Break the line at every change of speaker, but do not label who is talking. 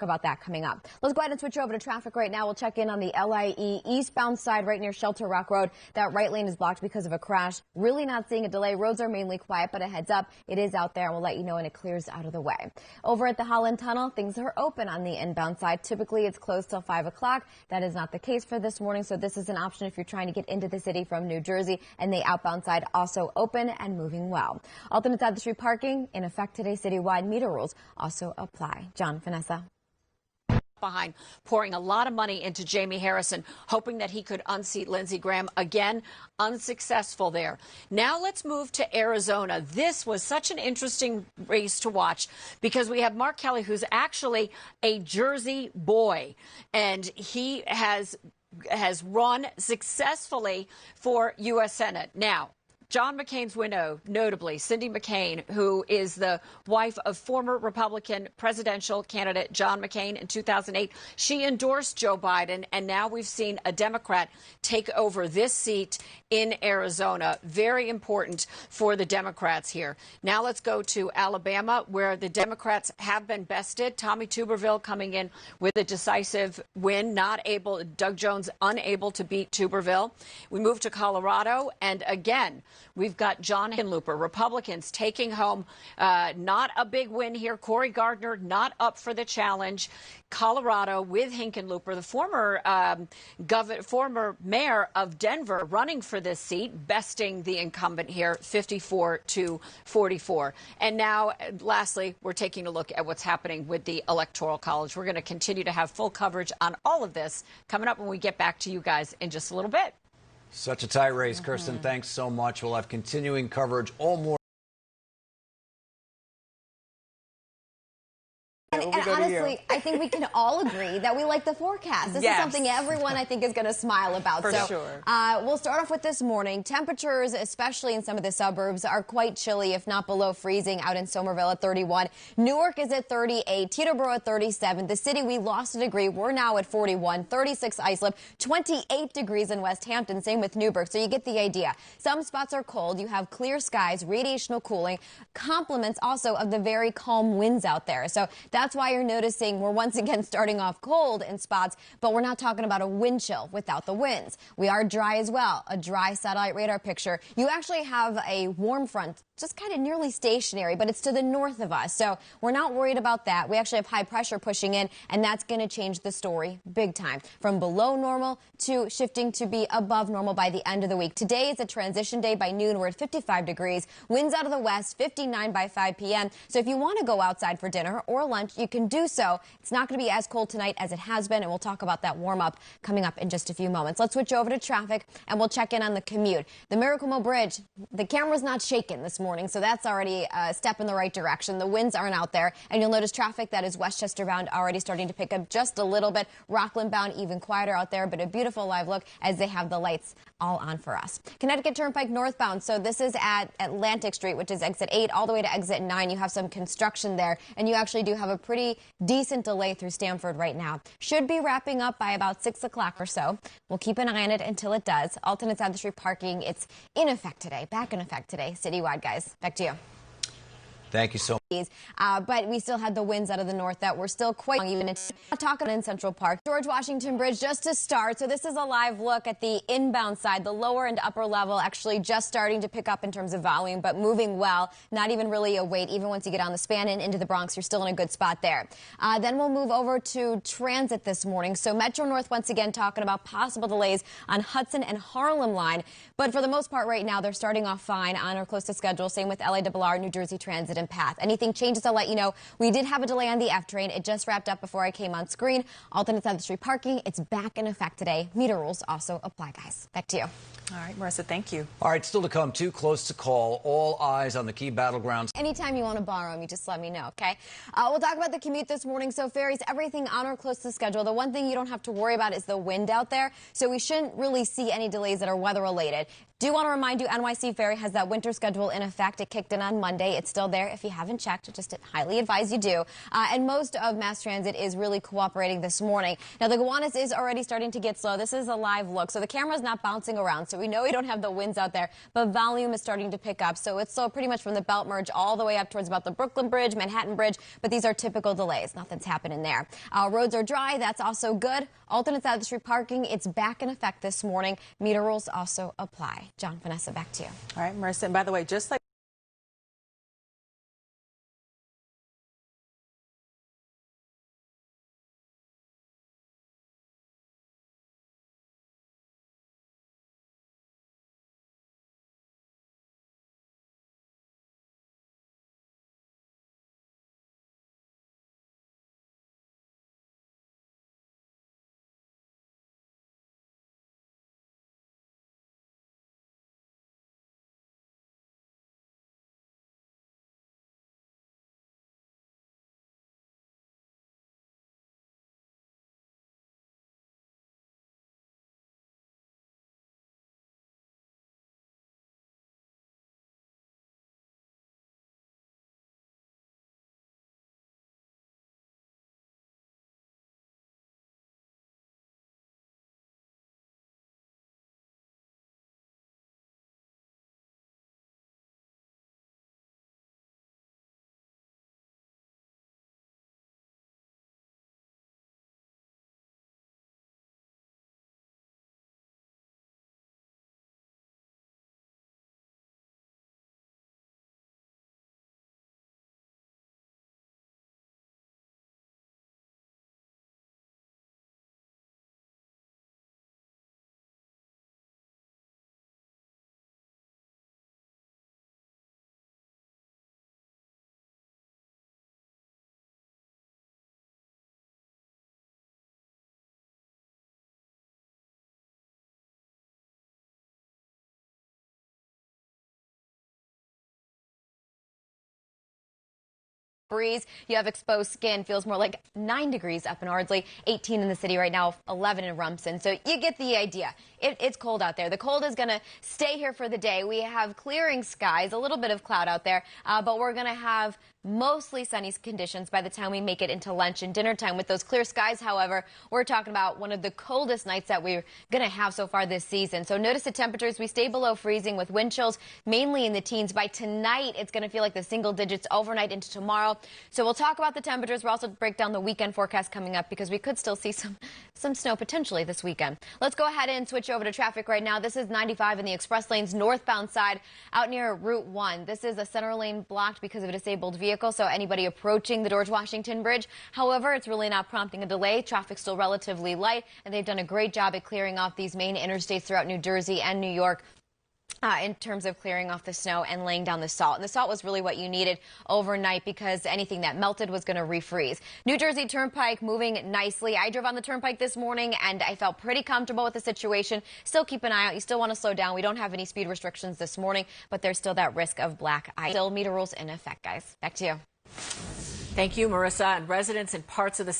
About that coming up. Let's go ahead and switch over to traffic right now. We'll check in on the LIE eastbound side right near Shelter Rock Road. That right lane is blocked because of a crash. Really not seeing a delay. Roads are mainly quiet, but a heads up, it is out there, and we'll let you know when it clears out of the way. Over at the Holland Tunnel, things are open on the inbound side. Typically, it's closed till 5 o'clock. That is not the case for this morning, so this is an option if you're trying to get into the city from New Jersey, and the outbound side also open and moving well. Alternate side of the street parking in effect today. Citywide meter rules also apply. John, Vanessa.
Behind pouring a lot of money into Jamie Harrison, hoping that he could unseat Lindsey Graham. Again, unsuccessful there. Now let's move to Arizona. This was such an interesting race to watch because we have Mark Kelly, who's actually a Jersey boy, and he has run successfully for U.S. Senate. Now, John McCain's widow, notably Cindy McCain, who is the wife of former Republican presidential candidate John McCain in 2008, she endorsed Joe Biden, and now we've seen a Democrat take over this seat in Arizona. Very important for the Democrats here. Now let's go to Alabama, where the Democrats have been bested. Tommy Tuberville coming in with a decisive win, Doug Jones unable to beat Tuberville. We move to Colorado, and again, we've got John Hickenlooper, Republicans taking home not a big win here. Cory Gardner not up for the challenge. Colorado with Hickenlooper, the former mayor of Denver, running for this seat, besting the incumbent here, 54-44. And now, lastly, we're taking a look at what's happening with the Electoral College. We're going to continue to have full coverage on all of this coming up when we get back to you guys in just a little bit.
Such a tight race, Kristin. Thanks so much. We'll have continuing coverage all morning.
And honestly, I think we can all agree that we like the forecast. This is something everyone, I think, is going to smile about.
For sure.
We'll start off with this morning. Temperatures, especially in some of the suburbs, are quite chilly, if not below freezing, out in Somerville at 31. Newark is at 38. Teterboro at 37. The city, we lost a degree. We're now at 41. 36 Islip. 28 degrees in West Hampton. Same with Newburgh. So you get the idea. Some spots are cold. You have clear skies, radiational cooling, complements also of the very calm winds out there. So that's why you're noticing we're once again starting off cold in spots, but we're not talking about a wind chill without the winds. We are dry as well, a dry satellite radar picture. You actually have a warm front just kind of nearly stationary, but it's to the north of us, so we're not worried about that. We actually have high pressure pushing in, and that's going to change the story big time. From below normal to shifting to be above normal by the end of the week. Today is a transition day. By noon, we're at 55 degrees. Winds out of the west, 59 by 5 p.m. So if you want to go outside for dinner or lunch, you can do so. It's not going to be as cold tonight as it has been, and we'll talk about that warm-up coming up in just a few moments. Let's switch over to traffic, and we'll check in on the commute. The Miracle Mill Bridge, the camera's not shaking this morning, so that's already a step in the right direction. The winds aren't out there, and you'll notice traffic that is Westchester bound already starting to pick up just a little bit. Rockland bound even quieter out there, but a beautiful live look as they have the lights all on for us. Connecticut Turnpike northbound, so this is at Atlantic Street, which is exit 8 all the way to exit 9. You have some construction there, and you actually do have a pretty decent delay through Stamford right now. Should be wrapping up by about 6 o'clock or so. We'll keep an eye on it until it does. Alternate side of the street parking, it's in effect today, back in effect today, citywide, guys. Back to you.
Thank you so much.
But we still had the winds out of the north that were still quite strong, even talking in Central Park. George Washington Bridge just to start. So this is a live look at the inbound side. The lower and upper level actually just starting to pick up in terms of volume, but moving well. Not even really a wait. Even once you get on the span and into the Bronx, you're still in a good spot there. Then we'll move over to transit this morning. So Metro North once again talking about possible delays on Hudson and Harlem line. But for the most part right now, they're starting off fine on or close to schedule. Same with LARR, New Jersey Transit, and PATH. Anything changes, I'll let you know. We did have a delay on the F train. It just wrapped up before I came on screen. Alternate side of the street parking, it's back in effect today. Meter rules also apply, guys. Back to you.
All right, Marissa, thank you.
All right, still to come, too close to call. All eyes on the key battlegrounds.
Anytime you want to borrow them, you just let me know, okay? We'll talk about the commute this morning. So ferries, everything on or close to schedule. The one thing you don't have to worry about is the wind out there. So we shouldn't really see any delays that are weather related. Do want to remind you, NYC Ferry has that winter schedule in effect. It kicked in on Monday. It's still there if you haven't checked. Just highly advise you do. And most of mass transit is really cooperating this morning. Now, the Gowanus is already starting to get slow. This is a live look. So the camera's not bouncing around. So we know we don't have the winds out there, but volume is starting to pick up. So it's slow pretty much from the belt merge all the way up towards about the Brooklyn Bridge, Manhattan Bridge. But these are typical delays. Nothing's happening there. Roads are dry. That's also good. Alternate side of the street parking, it's back in effect this morning. Meter rules also apply. John, Vanessa, back to you.
All right, Marissa, and by the way, just like
breeze. You have exposed skin. Feels more like 9 degrees up in Ardsley, 18 in the city right now, 11 in Rumson. So you get the idea. It's cold out there. The cold is going to stay here for the day. We have clearing skies, a little bit of cloud out there, but we're going to have mostly sunny conditions by the time we make it into lunch and dinner time. With those clear skies, however, we're talking about one of the coldest nights that we're going to have so far this season. So notice the temperatures. We stay below freezing with wind chills mainly in the teens. By tonight, it's going to feel like the single digits overnight into tomorrow. So we'll talk about the temperatures. We'll also break down the weekend forecast coming up because we could still see some snow potentially this weekend. Let's go ahead and switch over to traffic right now. This is 95 in the express lanes northbound side out near Route 1. This is a center lane blocked because of a disabled vehicle. So anybody approaching the George Washington Bridge. However, it's really not prompting a delay. Traffic's still relatively light, and they've done a great job at clearing off these main interstates throughout New Jersey and New York. In terms of clearing off the snow and laying down the salt. And the salt was really what you needed overnight because anything that melted was going to refreeze. New Jersey Turnpike moving nicely. I drove on the Turnpike this morning and I felt pretty comfortable with the situation. Still keep an eye out. You still want to slow down. We don't have any speed restrictions this morning, but there's still that risk of black ice. Still meter rules in effect, guys. Back to you.
Thank you, Marissa. And residents in parts of the